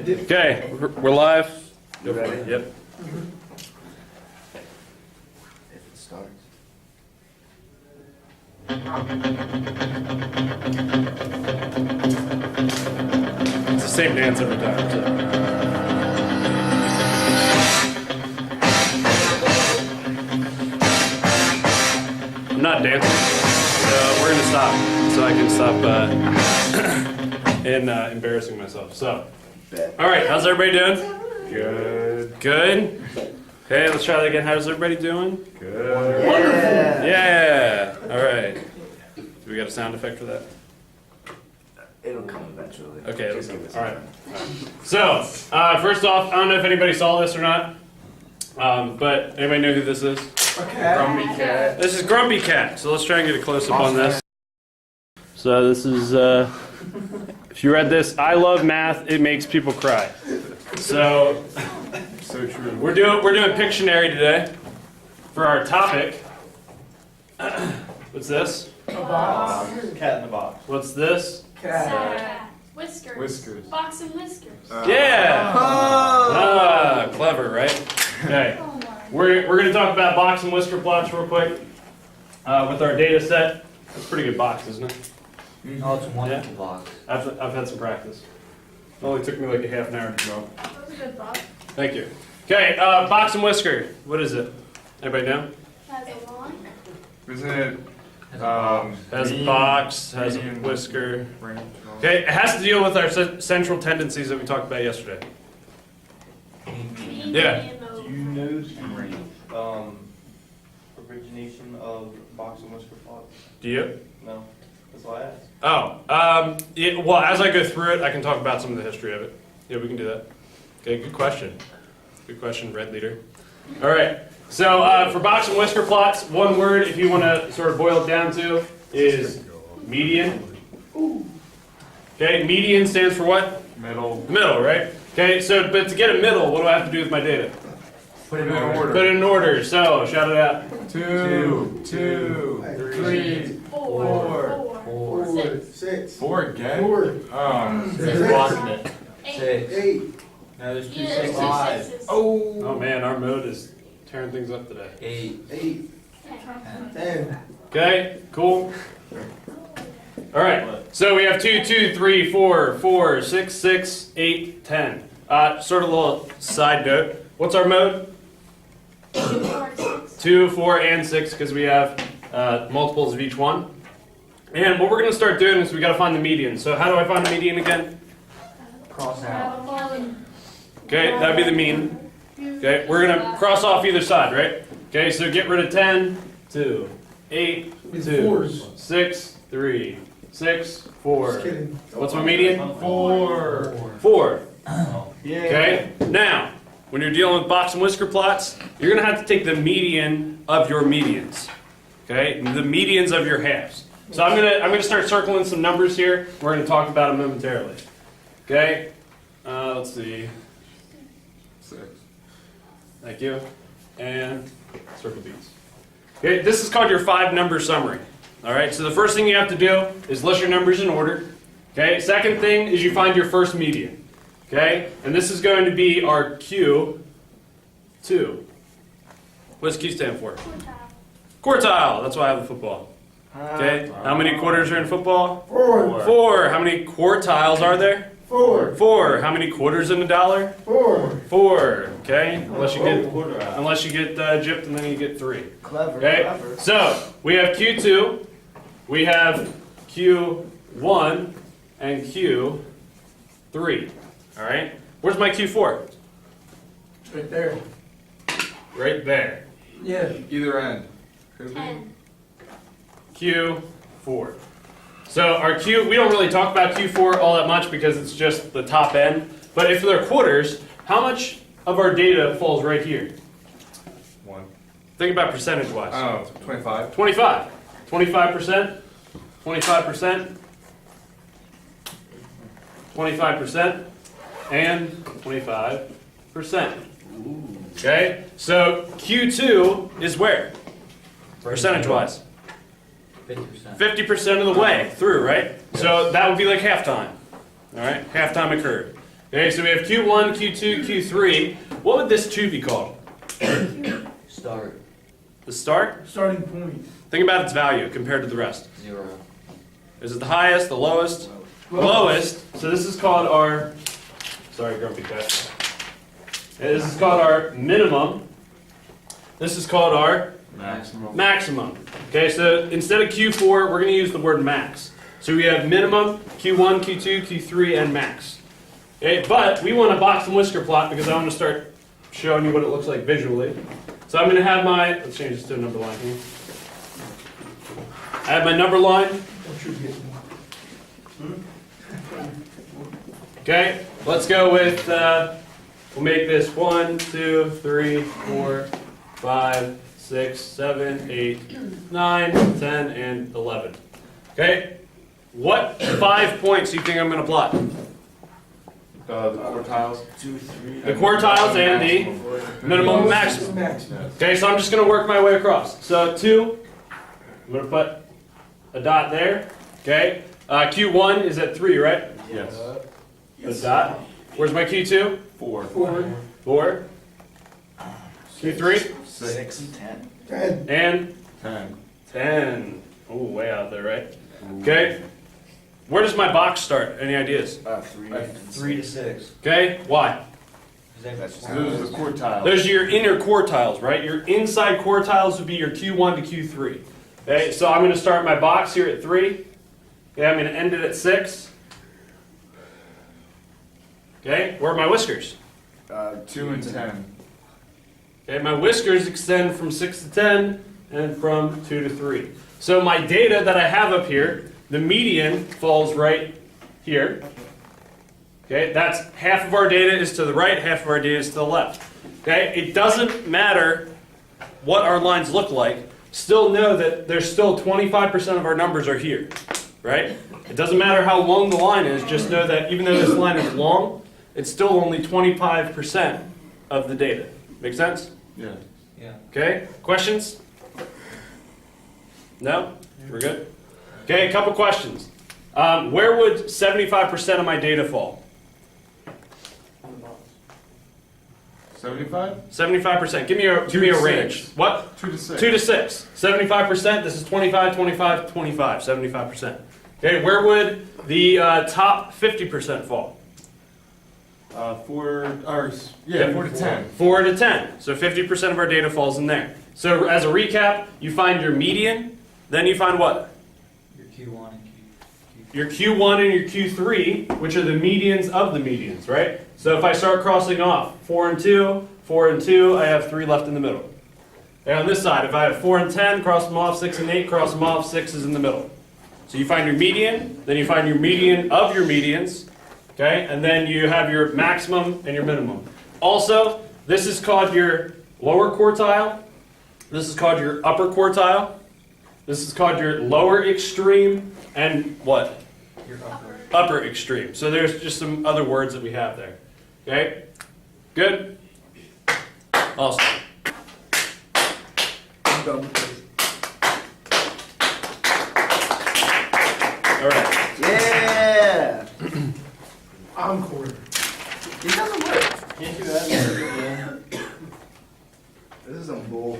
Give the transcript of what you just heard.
Okay, we're live. You ready? Yep. If it starts. It's the same dance every time. So. I'm not dancing, so we're gonna stop so I can stop embarrassing myself. So, all right, how's everybody doing? Good. Good. Okay, let's try that again. How's everybody doing? Good. Yeah. Yeah. All right. Do we got a sound effect for that? It'll come eventually. Okay, Just let's give it all right. some So, first off, I don't know if anybody saw this or not, but anybody know who this is? Grumpy cat. This is Grumpy Cat. So let's try and get a close up on this. So this is, if you read this, I love math. It makes people cry. So true. We're doing Pictionary today for our topic. What's this? A box. Cat in the box. What's this? Cat. Whiskers. Whiskers. Box-and-whiskers. Yeah. Ah, clever, right? Okay. We're going to talk about box and whisker plots real quick with our data set. That's a pretty good box, isn't it? Oh, it's a wonderful box. I've had some practice. It only took me like a half an hour to draw. That was a good box. Thank you. Okay, box and whisker. What is it? Anybody know? Has a lawn. Isn't it? Has a box, has a whisker. Range. Okay, it has to deal with our central tendencies that we talked about yesterday. Yeah. Do you know the origination of box and whisker plots? Do you? No, that's why I asked. Oh, well, as I go through it, I can talk about some of the history of it. Yeah, we can do that. Okay, good question. Good question, Red Leader. All right, so for box and whisker plots, one word, if you want to sort of boil it down to, is median. Okay, median stands for what? Middle. Middle, right? Okay, so, but to get a middle, what do I have to do with my data? Put it in order. Put it in order, so shout it out. 2, 3, 4. 6. 4 again? It's blocking it. 8. No, there's two Yeah, there's sixes. two sixes. Oh man, our mode is tearing things up today. 8. 10. Okay, cool. All right, so we have 2, 2, 3, 4, 4, 6, 6, 8, 10. Sort of a little side note. What's our mode? 2, 4, and 6 because we have multiples of each one. And what we're going to start doing is we got to find the median. So how do I find the median again? Cross out. Okay, that'd be the mean. Okay, we're going to cross off either side, right? Okay, so get rid of 10, 2, 8, 2, 6, 3, 6, 4. What's my median? 4. 4. Okay, now, when you're dealing with box and whisker plots, you're going to have to take the median of your medians. Okay, the medians of your halves. So I'm gonna start circling some numbers here. We're going to talk about them momentarily. Okay, let's see. 6. Thank you. And circle these. Okay, this is called your 5-number summary. All right, so the first thing you have to do is list your numbers in order. Okay, second thing is you find your first median. Okay, and this is going to be our Q2. What does Q stand for? Quartile. That's why I have the football. Okay, how many quarters are in football? 4. 4. How many quartiles are there? 4. 4. How many quarters in a dollar? 4. 4. Okay, unless you get gypped and then you get 3. Clever, Okay, clever. so we have Q2, we have Q1, and Q3. All right, where's my Q4? Right there. Right there. Yeah. Either end. Could be. 10. Q4. So our Q, we don't really talk about Q4 all that much because it's just the top end. But if they're quarters, how much of our data falls right here? 1. Think about percentage-wise. Oh, 25. 25. 25%. 25%. 25%. And 25%. Okay? So Q2 is where? Percentage-wise. 50%. 50% of the way through, right? So that would be like halftime. All right? Halftime occurred. Okay, so we have Q1, Q2, Q3. What would this 2 be called? Start. The start? Starting point. Think about its value compared to the rest. 0. Is it the highest, the lowest? Lowest. So this is called our, sorry, grumpy cat. This is called our minimum. This is called our Maximum. maximum. Okay, so instead of Q4, we're going to use the word max. So we have minimum, Q1, Q2, Q3, and max. Okay, but we want a box and whisker plot because I want to start showing you what it looks like visually. So I'm going to have my, let's change this to a number line here. I have my number line. Okay, let's go with, we'll make this 1, 2, 3, 4, 5, 6, 7, 8, 9, 10, and 11. Okay, what 5 points do you think I'm going to plot? The quartiles. 2, 3. The quartiles and the minimum and maximum. Okay, so I'm just going to work my way across. So 2, I'm going to put a dot there. Okay, Q1 is at 3, right? Yes. A dot. Where's my Q2? 4. 4. Q3? 6 and 10. 10. And 10. 10. Oh, way out there, right? Okay. Where does my box start? Any ideas? 3. 3 to 6. Okay. Why? That's Those are the quartiles. Those are your inner quartiles, right? Your inside quartiles would be your Q1 to Q3. Okay. So I'm going to start my box here at 3. Okay. I'm going to end it at 6. Okay. Where are my whiskers? 2 and 10. Okay. My whiskers extend from 6 to 10 and from 2 to 3. So my data that I have up here, the median falls right here. Okay, that's half of our data is to the right, half of our data is to the left. Okay, it doesn't matter what our lines look like. Still know that there's still 25% of our numbers are here, right? It doesn't matter how long the line is, just know that even though this line is long, it's still only 25% of the data. Make sense? Yeah. Okay, questions? No? We're good? Okay, a couple questions. Where would 75% of my data fall? 75? 75%. Give me a range. What? 2 to 6. 2 to 6. 75%. This is 25, 25, 25. 75%. Okay, where would the top 50% fall? 4 to 10. 4 to 10. So 50% of our data falls in there. So as a recap, you find your median, then you find what? Your Q1 and your Q3, which are the medians of the medians, right? So if I start crossing off 4 and 2, 4 and 2, I have 3 left in the middle. And on this side, if I have 4 and 10, cross them off, 6 and 8, cross them off, 6 is in the middle. So you find your median, then you find your median of your medians, okay? And then you have your maximum and your minimum. Also, this is called your lower quartile. This is called your upper quartile. This is called your lower extreme. And what? Your Upper extreme. So there's just some other words that we have there. Okay? Good? Awesome. I'm done with this. All right. Yeah! Encore. It doesn't work. Can't do that. This is some bull.